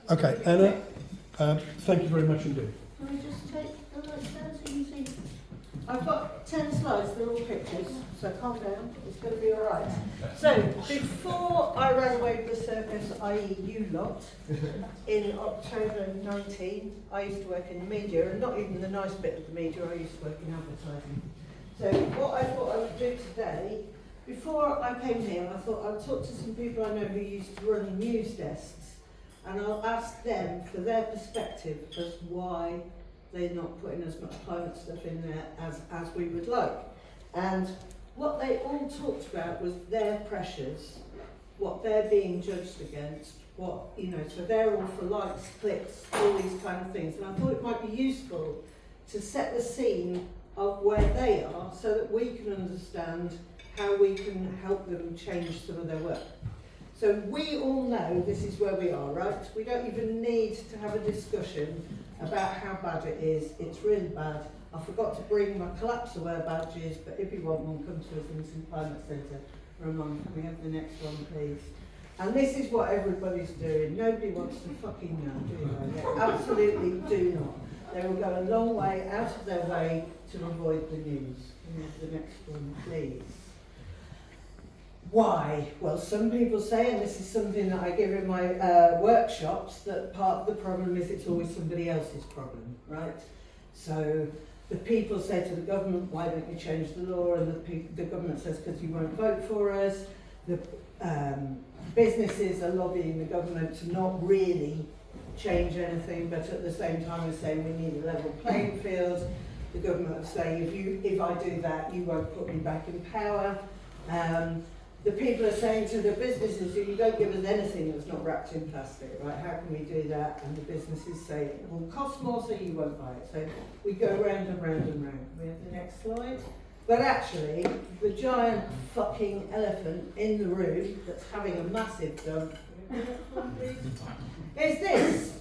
Okay, Anna, thank you very much indeed. Can we just take the notes down so you see? I've got 10 slides, they're all pictures, so calm down, it's going to be alright. So, before I ran away with the circus, i.e. you lot, in October 19, I used to work in the media, and not even the nice bit of the media, I used to work in advertising. So what I thought I would do today, before I came here, I thought I'd talk to some people I know who used to run news desks, and I'll ask them for their perspective as why they're not putting as much climate stuff in there as we would like. And what they all talked about was their pressures, what they're being judged against, what, you know, so they're all for likes, clicks, all these kind of things. And I thought it might be useful to set the scene of where they are so that we can understand how we can help them change some of their work. So we all know this is where we are, right? We don't even need to have a discussion about how bad it is. It's really bad. I forgot to bring my collapse aware badges, but if you want one, come to us in the Climate Centre. Ramon, can we have the next one, please? And this is what everybody's doing. Nobody wants to fucking know, do they? They absolutely do not. They will go a long way out of their way to avoid the news. Can we have the next one, please? Why? Well, some people say, and this is something that I give in my workshops, that part of the problem is it's always somebody else's problem, right? So the people say to the government, why don't you change the law? And the government says, because you won't vote for us. The businesses are lobbying the government to not really change anything, but at the same time are saying we need a level playing field. The government are saying, if I do that, you won't put me back in power. The people are saying to the businesses, you don't give us anything that's not wrapped in plastic, right? How can we do that? And the businesses say, it will cost more, so you won't buy it. So we go round and round and round. Can we have the next slide? But actually, the giant fucking elephant in the room that's having a massive dump is this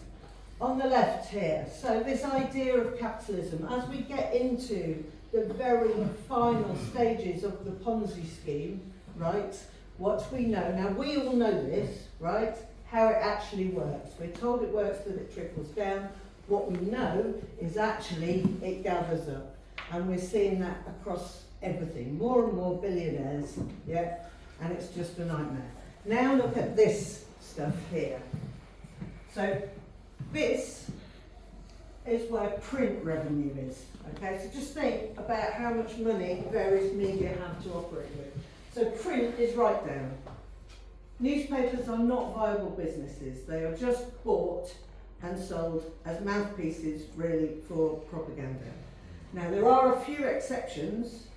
on the left here. So this idea of capitalism, as we get into the very final stages of the Ponzi scheme, right, what we know, now we all know this, right, how it actually works. We're told it works, that it trickles down. What we know is actually it gathers up. And we're seeing that across everything. More and more billionaires, yeah, and it's just a nightmare. Now look at this stuff here. So this is where print revenue is, okay? So just think about how much money various media have to operate with. So print is right down. Newspapers are not viable businesses. They are just bought and sold as mouthpieces, really, for propaganda. Now, there are a few exceptions,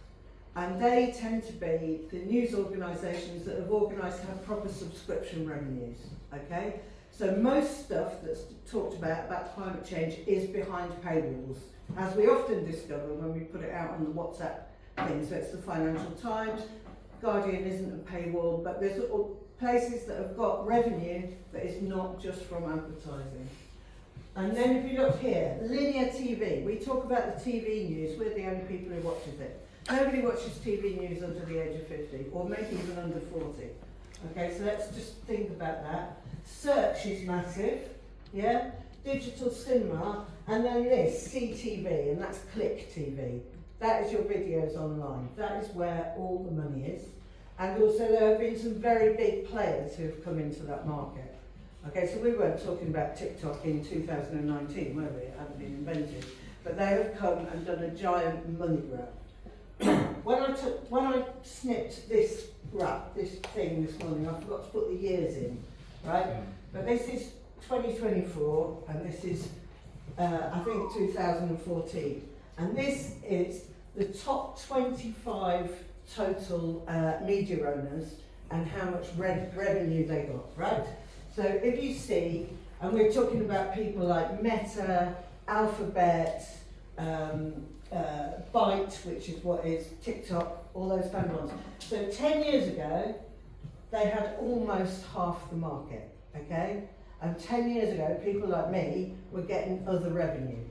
and they tend to be the news organisations that have organised to have proper subscription revenues, okay? So most stuff that's talked about climate change is behind paywalls, as we often discover when we put it out on the WhatsApp thing. So it's the Financial Times, Guardian isn't a paywall, but there's places that have got revenue that is not just from advertising. And then if you look here, linear TV. We talk about the TV news, we're the only people who watches it. Nobody watches TV news under the age of 50, or maybe even under 40. Okay, so let's just think about that. Search is massive, yeah? Digital cinema, and then this, CTV, and that's click TV. That is your videos online. That is where all the money is. And also there have been some very big players who have come into that market. Okay, so we weren't talking about TikTok in 2019, were we? It hadn't been invented. But they have come and done a giant money grab. When I snipped this thing this morning, I forgot to put the years in, right? But this is 2024, and this is, I think, 2014. And this is the top 25 total media owners and how much revenue they got, right? So if you see, and we're talking about people like Meta, Alphabet, Byte, which is what is TikTok, all those kind of ones. So 10 years ago, they had almost half the market, okay? And 10 years ago, people like me were getting other revenue.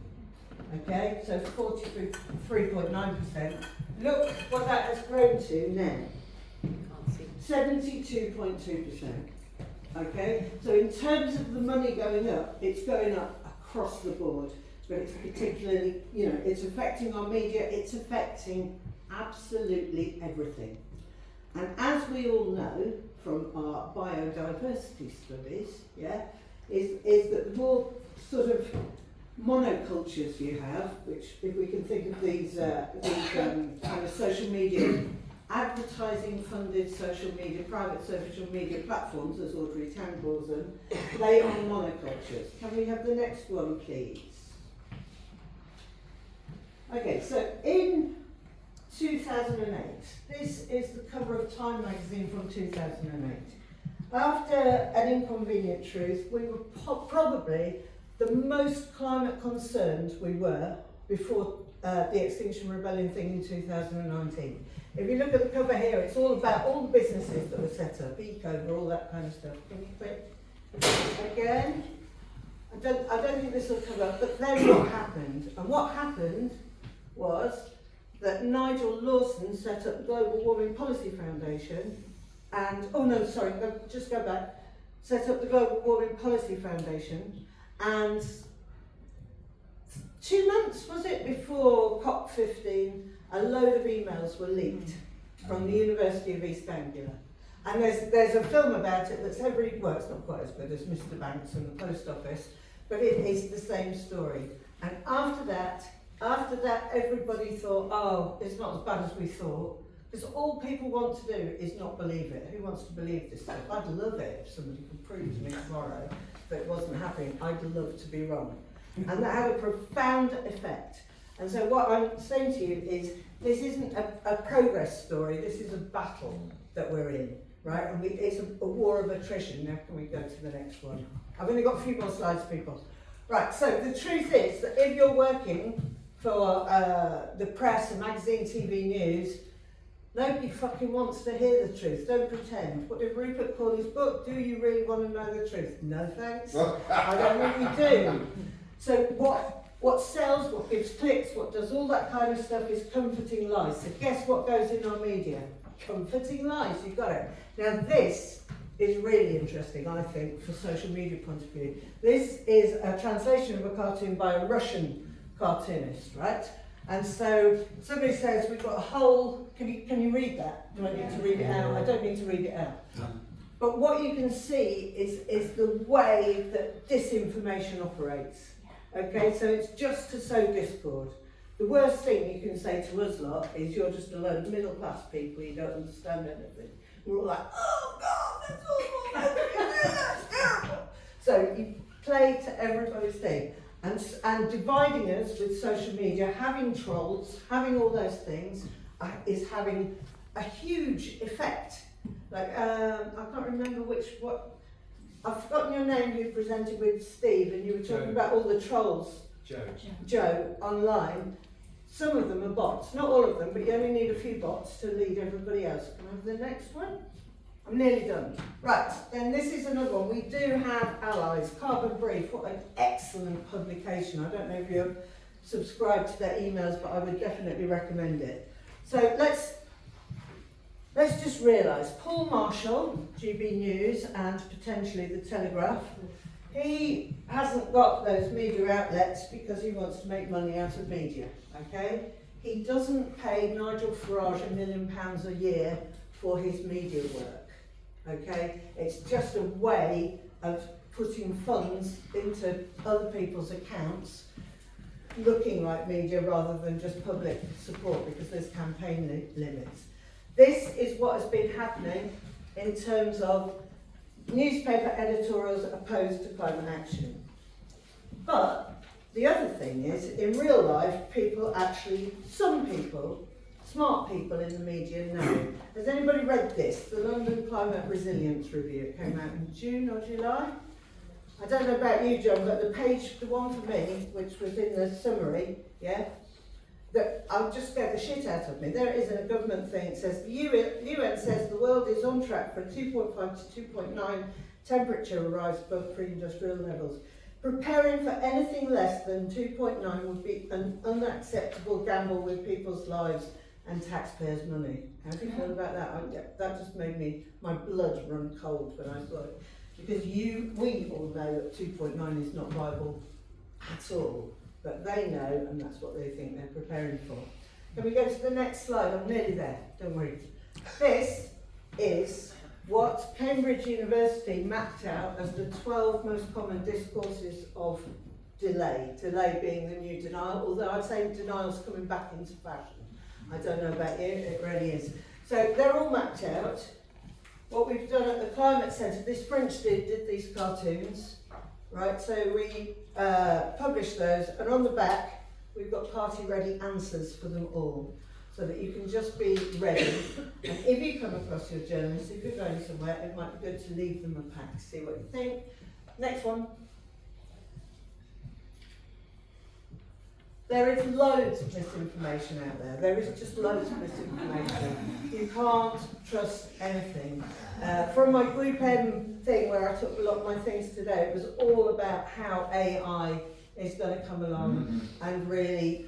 Okay, so 43.9%. Look what that has grown to now. 72.2%. Okay, so in terms of the money going up, it's going up across the board, but it's particularly, you know, it's affecting our media, it's affecting absolutely everything. And as we all know from our biodiversity studies, yeah, is that the more sort of monocultures you have, which if we can think of these kind of social media, advertising funded social media, private social media platforms, as Audrey Tan calls them, they are monocultures. Can we have the next one, please? Okay, so in 2008, this is the cover of Time magazine from 2008. After An Inconvenient Truth, we were probably the most climate concerned we were before the Extinction Rebellion thing in 2019. If you look at the cover here, it's all about all the businesses that were set up, Ecover, all that kind of stuff. Can you click again? I don't think this will come up, but then what happened? And what happened was that Nigel Lawson set up the Global Warming Policy Foundation and, just go back, set up the Global Warming Policy Foundation, and 2 months, was it, before COP15, a load of emails were leaked from the University of East Anglia. And there's a film about it that's well, it's not quite as good as Mr. Banks and the Post Office, but it is the same story. And after that, everybody thought, oh, it's not as bad as we thought, because all people want to do is not believe it. Who wants to believe this stuff? I'd love it if somebody could prove to me tomorrow that it wasn't happening. I'd love to be wrong. And that had a profound effect. And so what I'm saying to you is, this isn't a progress story, this is a battle that we're in, right? And it's a war of attrition. Now can we go to the next one? I've only got a few more slides, people. Right, so the truth is that if you're working for the press and magazine, TV news, nobody fucking wants to hear the truth. Don't pretend. What did Rupert call his book? Do you really want to know the truth? No thanks. I don't really do. So what sells, what gives clicks, what does all that kind of stuff is comforting lies. So guess what goes in our media? Comforting lies, you got it. Now this is really interesting, I think, for social media point of view. This is a translation of a cartoon by a Russian cartoonist, right? And so somebody says, we've got a whole, can you read that? Do I need to read it out? I don't need to read it out. But what you can see is the way that disinformation operates. Okay, so it's just to sow discord. The worst thing you can say to us lot is you're just a load of middle class people, you don't understand anything. We're all like, oh God, that's awful, that's terrible. So you play to everybody's thing. And dividing us with social media, having trolls, having all those things, is having a huge effect. Like, I can't remember I've forgotten your name, who presented with Steve, and you were talking about all the trolls. Joe, online. Some of them are bots, not all of them, but you only need a few bots to lead everybody else. Can I have the next one? I'm nearly done. Right, then this is another one. We do have allies. Carbon Brief, what an excellent publication. I don't know if you're subscribed to their emails, but I would definitely recommend it. So let's just realise, Paul Marshall, GB News, and potentially The Telegraph, he hasn't got those media outlets because he wants to make money out of media, okay? He doesn't pay Nigel Farage £1 million a year for his media work, okay? It's just a way of putting funds into other people's accounts, looking like media rather than just public support, because there's campaign limits. This is what has been happening in terms of newspaper editorials opposed to climate action. But the other thing is, in real life, some people, smart people in the media know. Has anybody read this? The London Climate Resilience Review. It came out in June or July. I don't know about you, John, but the one for me, which was in the summary, yeah, that I'll just scare the shit out of me. There is a government thing. It says the UN says the world is on track for a 2.5 to 2.9 temperature rise above pre-industrial levels. Preparing for anything less than 2.9 would be an unacceptable gamble with people's lives and taxpayers' money. How do you feel about that? That just made my blood run cold when I saw it. because we all know that 2.9 is not viable at all, but they know, and that's what they think they're preparing for. Can we go to the next slide? I'm nearly there, don't worry. This is what Cambridge University mapped out as the 12 most common discourses of delay being the new denial, although I'd say denial's coming back into fashion. I don't know about you, it really is. So they're all mapped out. What we've done at the Climate Centre, this French dude did these cartoons, right? So we published those, and on the back we've got party-ready answers for them all, so that you can just be ready. And if you come across your journalists, if you're going somewhere, it might be good to leave them a pack, see what you think. Next one. There is loads of misinformation out there. There is just loads of misinformation. You can't trust anything. From my Group M thing, where I took a lot of my things today, it was all about how AI is going to come along and really,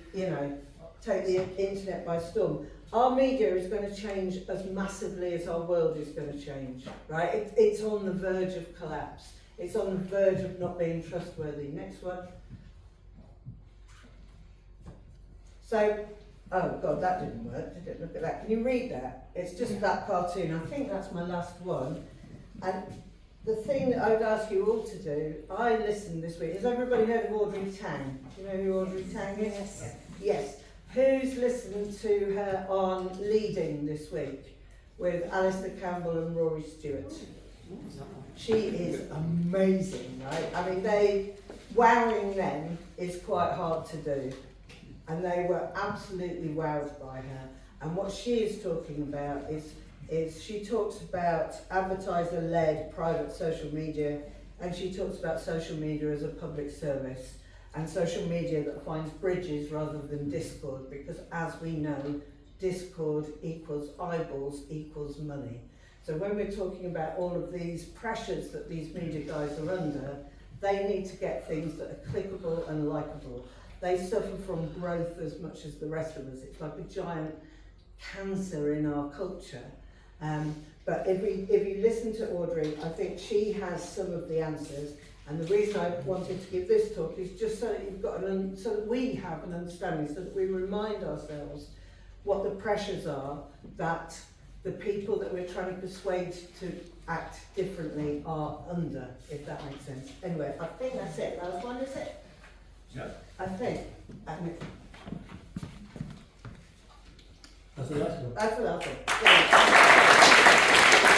take the internet by storm. Our media is going to change as massively as our world is going to change, right? It's on the verge of collapse. It's on the verge of not being trustworthy. Next one. So, oh God, that didn't work, did it? Look at that. Can you read that? It's just that cartoon. I think that's my last one. And the thing that I would ask you all to do, I listened this week. Has everybody heard of Audrey Tang? Do you know who Audrey Tang is? Yes. Yes. Who's listened to her on Leading this week with Alistair Campbell and Rory Stewart? She is amazing, right? I mean, wowing them is quite hard to do. And they were absolutely wowed by her. And what she is talking about is she talks about advertiser-led private social media, and she talks about social media as a public service, and social media that finds bridges rather than discord, because as we know, discord equals eyeballs equals money. So when we're talking about all of these pressures that these media guys are under, they need to get things that are clickable and likeable. They suffer from growth as much as the rest of us. It's like a giant cancer in our culture. But if you listen to Audrey, I think she has some of the answers. And the reason I wanted to give this talk is just so that you've got so that we have an understanding, so that we remind ourselves what the pressures are that the people that we're trying to persuade to act differently are under, if that makes sense. Anyway, I think that's it. Last one, is it? Yeah. I think. That's the last one. That's the last one. Yeah.